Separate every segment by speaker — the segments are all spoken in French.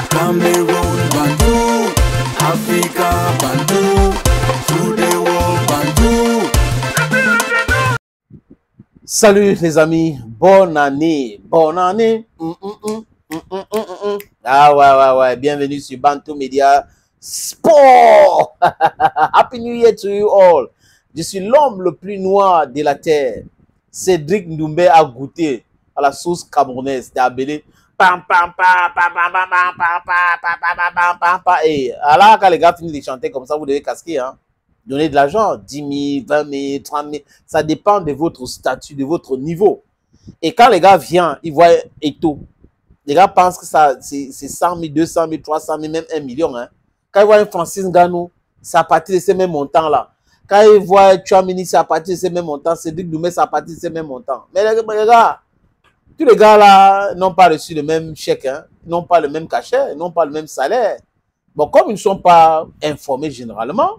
Speaker 1: Cameroon, Bandou, Africa, Bandou, to the world, Bandou.
Speaker 2: Salut les amis, bonne année, bonne année. Ah ouais, bienvenue sur Bantou Media Sport. Happy New Year to you all. Je suis l'homme le plus noir de la terre. Cédric Doumbé a goûté à la sauce camerounaise. T'es appelé et alors quand les gars finissent de chanter comme ça, vous devez casquer, hein. Donner de l'argent, 10 000, 20 000, 30 000, ça dépend de votre statut, de votre niveau. Et quand les gars viennent, ils voient Eto. Les gars pensent que c'est 100 000, 200 000, 300 000, même 1 million. Hein. Quand ils voient un Francis Ngannou, c'est à partir de ces mêmes montants-là. Quand ils voient Tchouameni, c'est à partir de ces mêmes montants. Cédric Doumbé, c'est à partir de ces mêmes montants. Mais les gars, tous les gars là n'ont pas reçu le même chèque, hein, n'ont pas le même cachet, n'ont pas le même salaire. Bon, comme ils ne sont pas informés généralement,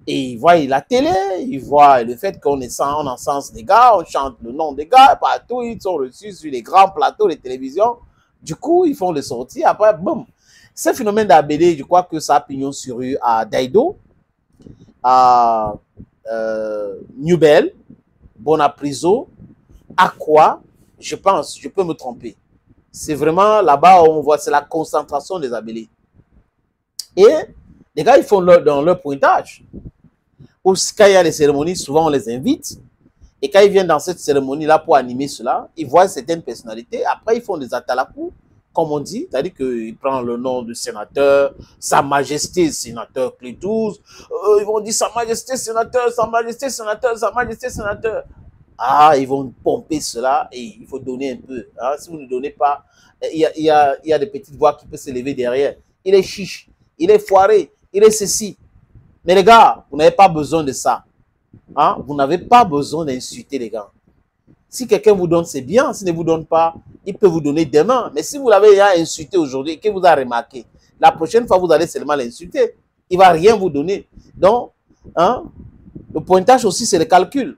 Speaker 2: et ils voient la télé, ils voient le fait qu'on encense des gars, on chante le nom des gars, partout, ils sont reçus sur les grands plateaux de télévision. Du coup, ils font les sorties, après, boum. Ce phénomène d'ABD, je crois que ça a pignon sur rue à Daido, à Newbel, Bonapriso, Aqua, je pense, je peux me tromper. C'est vraiment là-bas où on voit, c'est la concentration des abélés. Et les gars, ils font dans leur pointage. Quand il y a des cérémonies, souvent on les invite. Et quand ils viennent dans cette cérémonie-là pour animer cela, ils voient certaines personnalités. Après, ils font des atalakou, comme on dit. C'est-à-dire qu'ils prennent le nom du sénateur, Sa Majesté sénateur Clétouze. Ils vont dire Sa Majesté sénateur, Sa Majesté sénateur, Sa Majesté sénateur. Ah, ils vont pomper cela et il faut donner un peu. Hein. Si vous ne donnez pas, il y a des petites voix qui peuvent se lever derrière. Il est chiche, il est foiré, il est ceci. Mais les gars, vous n'avez pas besoin de ça. Hein? Vous n'avez pas besoin d'insulter les gars. Si quelqu'un vous donne, c'est bien. S'il ne vous donne pas, il peut vous donner demain. Mais si vous l'avez insulté aujourd'hui et qu'il vous a remarqué, la prochaine fois, vous allez seulement l'insulter. Il ne va rien vous donner. Donc, hein, le pointage aussi, c'est le calcul.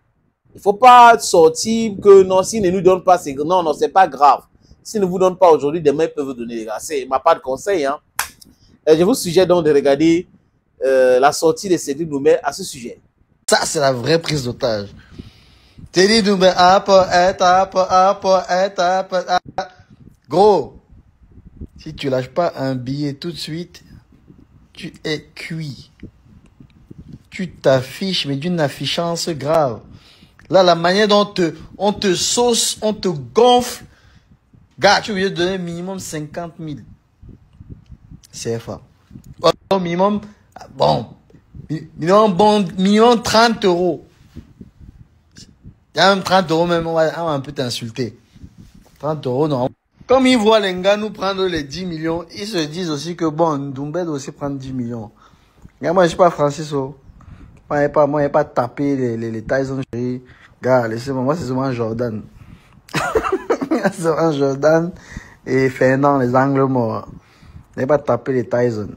Speaker 2: Il ne faut pas sortir que non, s'il ne nous donne pas, c'est non, non, c'est pas grave. S'il ne vous donne pas aujourd'hui, demain, il peut vous donner les gars. C'est ma part de conseil. Hein. Je vous suggère donc de regarder la sortie de Cédric Doumbé à ce sujet.
Speaker 3: Ça, c'est la vraie prise d'otage. Cédric Doumbé, gros, si tu lâches pas un billet tout de suite, tu es cuit. Tu t'affiches, mais d'une affichance grave. Là, la manière dont on te sauce, on te gonfle. Gars, tu veux donner minimum 50 000 CFA. Au minimum, bon, minimum 30 euros. Il y a même 30 euros, même, on va un peu t'insulter. 30 euros, non. Comme ils voient les gars nous prendre les 10 millions, ils se disent aussi que bon, Doumbé doit aussi prendre 10 millions. Mais moi, je ne suis pas Francis. Moi, je n'ai pas tapé les Tyson. Gars, laissez-moi, moi, c'est seulement Jordan. C'est seulement Jordan et Fernand, les angles morts. Je n'ai pas tapé les Tyson.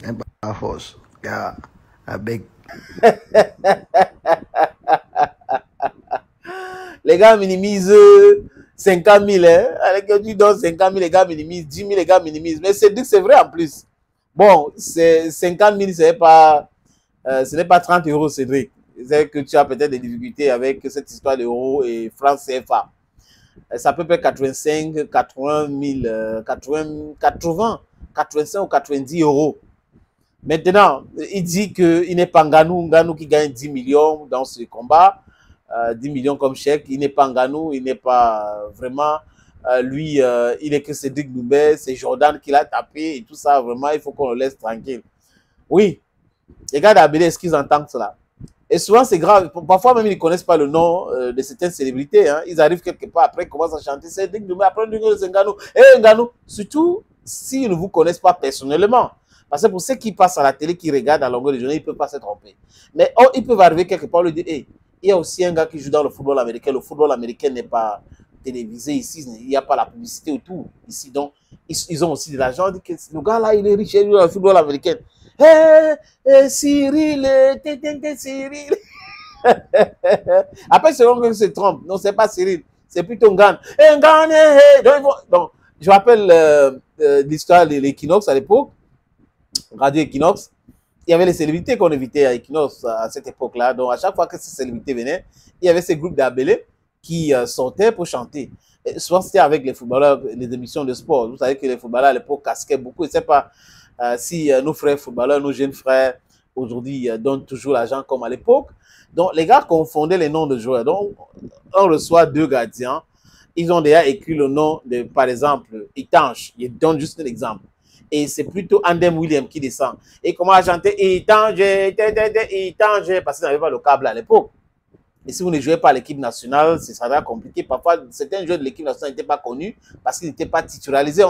Speaker 3: Je n'ai pas la force. Gars, avec.
Speaker 2: Les gars minimisent 50 000. Hein? Avec tu donnes 50 000, les gars minimisent. 10 000, les gars minimisent. Mais c'est vrai en plus. Bon, 50 000, ce n'est pas 30 euros, Cédric. C'est que tu as peut-être des difficultés avec cette histoire d'euros et francs CFA. Ça peut être 85, 80 000, 80, 85 ou 90 euros. Maintenant, il dit qu'il n'est pas Ngannou qui gagne 10 millions dans ce combat. 10 millions comme chèque. Il n'est pas Ngannou, il n'est pas vraiment... lui, il est que Cédric Doumbé, c'est Jordan qui l'a tapé et tout ça. Vraiment, il faut qu'on le laisse tranquille. Oui, les gars d'Abélé, est-ce qu'ils entendent cela? Et souvent, c'est grave. Parfois, même, ils ne connaissent pas le nom de certaines célébrités. Hein. Ils arrivent quelque part, après, ils commencent à chanter Cédric Doumbé, après, c'est Ngannou. Eh, Ngannou. Surtout, s'ils ne vous connaissent pas personnellement. Parce que pour ceux qui passent à la télé, qui regardent à longueur de journée, ils ne peuvent pas se tromper. Mais oh, ils peuvent arriver quelque part, leur dire, hey, il y a aussi un gars qui joue dans le football américain. Le football américain n'est pas télévisé ici. Il n'y a pas la publicité autour. Ici, donc, ils ont aussi de l'argent. Le gars là, il est riche, il est dans le football américain. Cyril, Cyril. Après, c'est long que se trompe. Non, c'est pas Cyril. C'est plutôt Ngan. Donc, je rappelle l'histoire de l'Equinox à l'époque, Radio Equinox, il y avait les célébrités qu'on invitait à Equinox à cette époque-là. Donc, à chaque fois que ces célébrités venaient, il y avait ces groupes d'Abélé qui sortaient pour chanter. Et souvent, c'était avec les footballeurs, les émissions de sport. Vous savez que les footballeurs à l'époque casquaient beaucoup. Je ne sais pas si nos frères footballeurs, nos jeunes frères, aujourd'hui, donnent toujours l'argent comme à l'époque. Donc, les gars confondaient les noms de joueurs. Donc, on reçoit 2 gardiens. Ils ont déjà écrit le nom de, par exemple, Itange. Je donne juste un exemple. Et c'est plutôt Andem William qui descend. Et comment chanter Itange, parce qu'il n'avait pas le câble à l'époque. Et si vous ne jouez pas à l'équipe nationale, ça sera compliqué. Parfois, certains joueurs de l'équipe nationale n'étaient pas connus parce qu'ils n'étaient pas titularisés.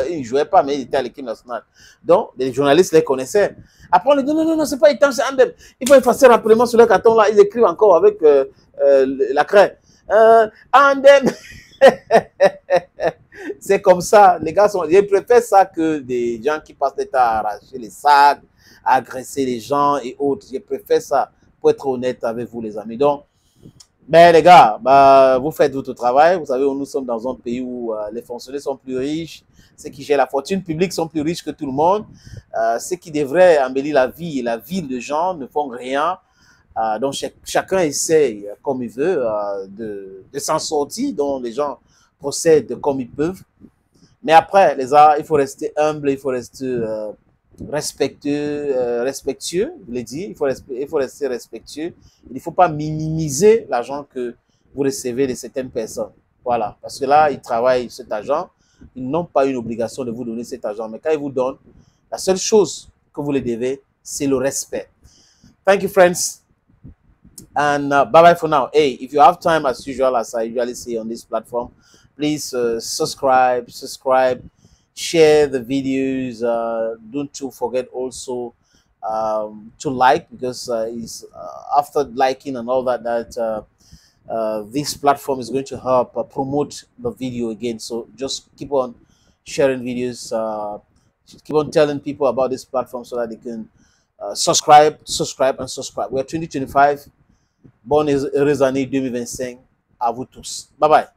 Speaker 2: Ils ne jouaient pas, mais ils étaient à l'équipe nationale. Donc, les journalistes les connaissaient. Après, on les dit non, c'est pas Itange, c'est Andem. Il faut effacer rapidement sur le carton là. Ils écrivent encore avec la craie. Andem. C'est comme ça, les gars je préfère ça que des gens qui passent le temps à arracher les sacs, à agresser les gens et autres. Je préfère ça, pour être honnête avec vous, les amis. Donc, ben les gars, vous faites votre travail. Vous savez, nous sommes dans un pays où les fonctionnaires sont plus riches, ceux qui gèrent la fortune publique sont plus riches que tout le monde. Ceux qui devraient embellir la vie et la vie de gens ne font rien. Donc, chacun essaye, comme il veut, de s'en sortir. Donc, les gens procèdent comme ils peuvent. Mais après, les gars, il faut rester humble, il faut rester respectueux, je l'ai dit, il faut rester respectueux. Il ne faut pas minimiser l'argent que vous recevez de certaines personnes. Voilà, parce que là, ils travaillent cet argent. Ils n'ont pas une obligation de vous donner cet argent. Mais quand ils vous donnent, la seule chose que vous les devez, c'est le respect. Thank you, friends. And bye-bye for now. Hey, if you have time, as usual, as I usually say on this platform, please subscribe, share the videos. Don't you forget also to like, because after liking and all that, this platform is going to help promote the video again. So just keep on sharing videos. Keep on telling people about this platform so that they can subscribe. We're 2025. Bonne heureuse année 2025 à vous tous. Bye bye.